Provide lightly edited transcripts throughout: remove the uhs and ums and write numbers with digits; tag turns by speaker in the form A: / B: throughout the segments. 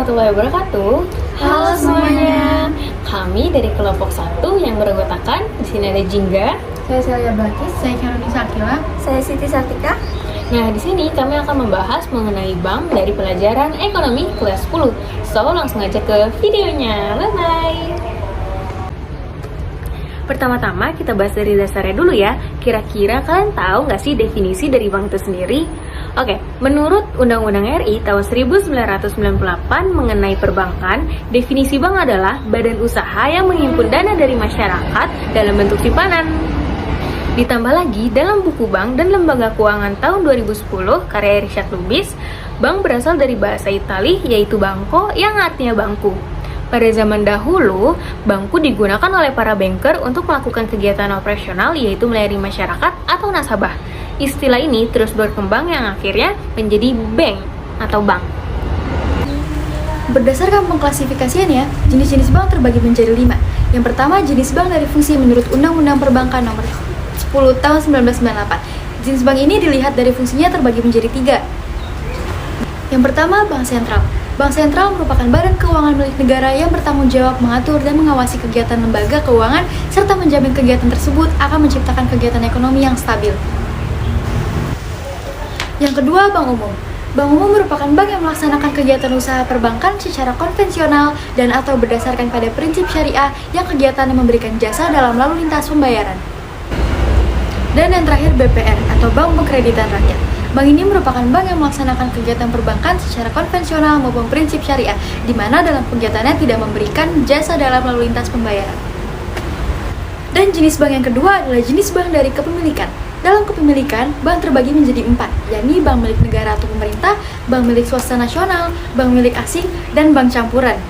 A: warahmatullahi wabarakatuh.
B: Halo semuanya.
A: Kami dari kelompok 1 yang beranggotakan di sini ada Jingga.
B: Saya Celia Bakis, saya Karuni Sakila, saya Siti Sartika.
A: Nah, di sini kami akan membahas mengenai bank dari pelajaran ekonomi kelas 10. So, langsung aja ke videonya. Bye-bye. Pertama-tama kita bahas dari dasarnya dulu ya. Kira-kira kalian tahu nggak sih definisi dari bank itu sendiri? Oke, menurut Undang-Undang RI tahun 1998 mengenai perbankan, definisi bank adalah badan usaha yang menghimpun dana dari masyarakat dalam bentuk simpanan. Ditambah lagi, dalam buku bank dan lembaga keuangan tahun 2010 karya Richard Lubis, bank berasal dari bahasa Itali yaitu banco yang artinya bangku. Pada zaman dahulu, bangku digunakan oleh para banker untuk melakukan kegiatan operasional yaitu melayani masyarakat atau nasabah. Istilah ini terus berkembang yang akhirnya menjadi bank atau bank.
B: Berdasarkan pengklasifikasian ya, jenis-jenis bank terbagi menjadi 5. Yang pertama, jenis bank dari fungsi menurut Undang-Undang Perbankan Nomor 10 Tahun 1998. Jenis bank ini dilihat dari fungsinya terbagi menjadi 3. Yang pertama, bank sentral. Bank sentral merupakan badan keuangan milik negara yang bertanggung jawab mengatur dan mengawasi kegiatan lembaga keuangan serta menjamin kegiatan tersebut akan menciptakan kegiatan ekonomi yang stabil. Yang kedua, bank umum. Bank umum merupakan bank yang melaksanakan kegiatan usaha perbankan secara konvensional dan atau berdasarkan pada prinsip syariah yang kegiatannya memberikan jasa dalam lalu lintas pembayaran. Dan yang terakhir, BPR atau Bank Pemkreditan Rakyat. Bank ini merupakan bank yang melaksanakan kegiatan perbankan secara konvensional maupun prinsip syariah, di mana dalam kegiatannya tidak memberikan jasa dalam lalu lintas pembayaran. Dan jenis bank yang kedua adalah jenis bank dari kepemilikan. Dalam kepemilikan, bank terbagi menjadi 4, yakni bank milik negara atau pemerintah, bank milik swasta nasional, bank milik asing, dan bank campuran.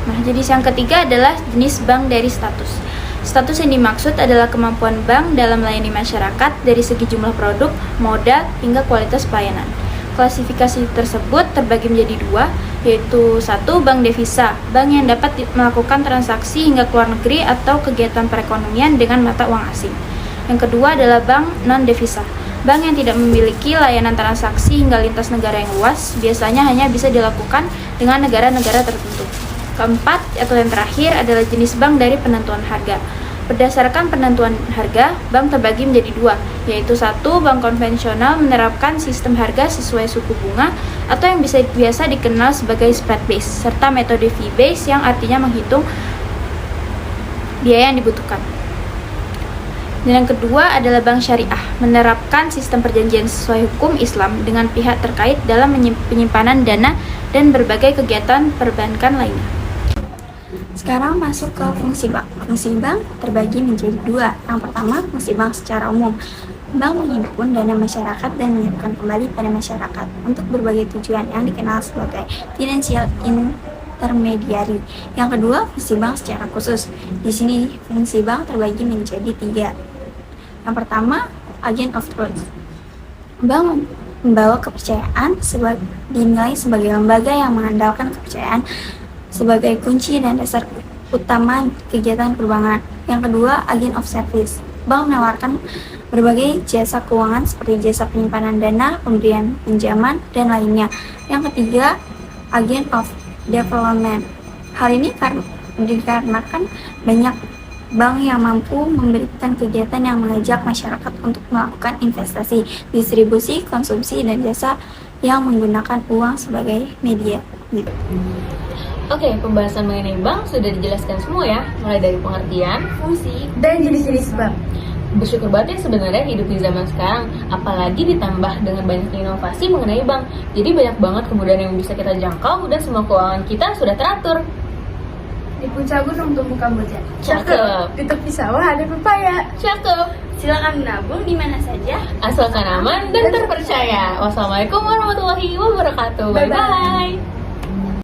C: Nah, jenis yang ketiga adalah jenis bank dari status. Status yang dimaksud adalah kemampuan bank dalam melayani masyarakat dari segi jumlah produk, modal, hingga kualitas pelayanan. Klasifikasi tersebut terbagi menjadi 2, yaitu 1. Bank devisa, bank yang dapat melakukan transaksi hingga ke luar negeri atau kegiatan perekonomian dengan mata uang asing. Yang kedua adalah bank non-devisa, bank yang tidak memiliki layanan transaksi hingga lintas negara yang luas, biasanya hanya bisa dilakukan dengan negara-negara tertentu. Keempat, atau yang terakhir adalah jenis bank dari penentuan harga. Berdasarkan penentuan harga, bank terbagi menjadi 2, yaitu 1. Bank konvensional menerapkan sistem harga sesuai suku bunga atau yang biasa dikenal sebagai spread based, serta metode fee based yang artinya menghitung biaya yang dibutuhkan. Dan yang kedua adalah bank syariah, menerapkan sistem perjanjian sesuai hukum Islam dengan pihak terkait dalam penyimpanan dana dan berbagai kegiatan perbankan lainnya.
D: Sekarang masuk ke fungsi bank. Fungsi bank terbagi menjadi 2. Yang pertama, fungsi bank secara umum. Bank menghimpun dana masyarakat dan menyerahkan kembali pada masyarakat untuk berbagai tujuan yang dikenal sebagai financial intermediary. Yang kedua, fungsi bank secara khusus. Di sini fungsi bank terbagi menjadi 3. Yang pertama, agent of trust. Bank membawa kepercayaan dinilai sebagai lembaga yang mengandalkan kepercayaan sebagai kunci dan dasar utama kegiatan perbankan. Yang kedua, agent of service. Bank menawarkan berbagai jasa keuangan seperti jasa penyimpanan dana, pemberian pinjaman, dan lainnya. Yang ketiga, agent of development. Hal ini dikarenakan banyak bank yang mampu memberikan kegiatan yang mengajak masyarakat untuk melakukan investasi, distribusi, konsumsi, dan jasa yang menggunakan uang sebagai media.
A: Oke, pembahasan mengenai bank sudah dijelaskan semua ya, mulai dari pengertian, fungsi,
B: Dan jenis-jenis bank.
A: Bersyukur banget ya sebenarnya hidup di zaman sekarang, apalagi ditambah dengan banyak inovasi mengenai bank. Jadi banyak banget kemudahan yang bisa kita jangkau dan semua keuangan kita sudah teratur.
B: Di puncak gunung tumbuh kamboja.
A: Cakep.
B: Di tepi sawah ada pepaya.
A: Cakep.
C: Silakan menabung di mana saja,
A: Asalkan aman dan terpercaya. Wassalamualaikum warahmatullahi wabarakatuh. Bye-bye.